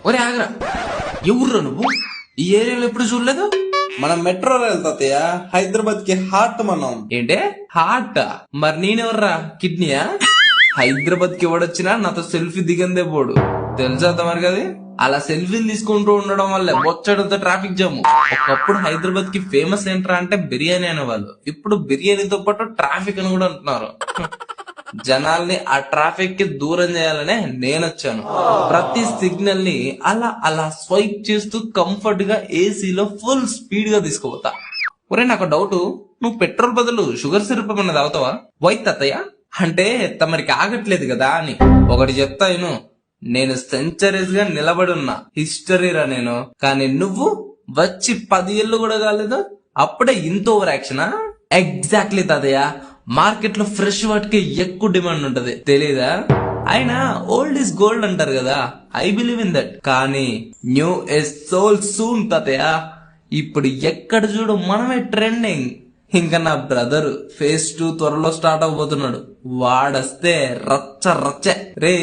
ఒరే ఆగరా, ఎవర్రా నువ్వు? ఈ ఏరియాలో ఎప్పుడు చూడలేదు. మనం మెట్రో రైల్ తాతయ్య, హైదరాబాద్ కి హార్ట్ మనం. ఏంటే హార్ట్? మరి నేనెవర్రా, కిడ్నీయా? హైదరాబాద్ కి ఎవడొచ్చినా నాతో సెల్ఫీ దిగందే పోడు, తెలుసా తమరు కదా. అలా సెల్ఫీలు తీసుకుంటూ ఉండడం వల్ల బొచ్చడంతో ట్రాఫిక్ జామ్. ఒకప్పుడు హైదరాబాద్ కి ఫేమస్ ఏంట్రా అంటే బిర్యానీ అనేవాళ్ళు, ఇప్పుడు బిర్యానీతో పాటు ట్రాఫిక్ అని కూడా అంటున్నారు. జనాల్ని ఆ ట్రాఫిక్ కి దూరం చేయాలనే నేనొచ్చాను. ప్రతి సిగ్నల్ ని అలా అలా స్వైప్ చేస్తూ కంఫర్ట్ గా ఏసీలో ఫుల్ స్పీడ్ గా తీసుకుపోతా. ఒరే నాకు డౌట్, నువ్వు పెట్రోల్ బదులు షుగర్ సిరప్ అన్నది అవుతావా? వై తాతయ్య? అంటే తమరికి ఆగట్లేదు కదా అని. ఒకటి చెప్తా విను, నేను సెంచరీస్ గా నిలబడి ఉన్నా హిస్టరీరా నేను. కానీ నువ్వు వచ్చి 10 ఏళ్ళు కూడా కాలేదు, అప్పుడే ఇంత ఓవర్ యాక్షనా? ఎగ్జాక్ట్లీ తాతయ్య, మార్కెట్ లో ఫ్రెష్ వాటికి ఎక్కువ డిమాండ్ ఉంటది తెలీదా? అయినా ఓల్డ్ ఇస్ గోల్డ్ అంటారు కదా, ఐ బిలీవ్ ఇన్ దట్. కానీ న్యూ ఇస్ సోల్ సూన్ తాతయ్య. ఇప్పుడు ఎక్కడ చూడు మనమే ట్రెండింగ్. ఇంకా నా బ్రదర్ ఫేజ్ 2 త్వరలో స్టార్ట్ అవబోతున్నాడు, వాడొస్తే రచ్చ రచ్చే రే.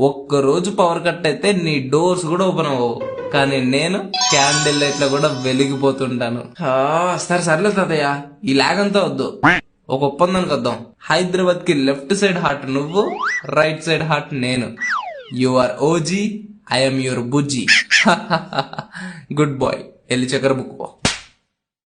ఒక్క రోజు పవర్ కట్ అయితే నీ డోర్స్ కూడా ఓపెన్ అవ్వవు, కానీ నేను క్యాండిల్ లైట్ లో కూడా వెలిగిపోతుంటాను. సరే సర్లే తాతయ్య, ఈ లాగ్ అంతా వద్దు, ఒక ఒప్పందానికి వద్దాం. హైదరాబాద్ కి లెఫ్ట్ సైడ్ హార్ట్ నువ్వు, రైట్ సైడ్ హార్ట్ నేను. You are OG, I'm your బుజ్జీ. గుడ్ బాయ్, వెళ్ళి చక్కెర బుక్ పో.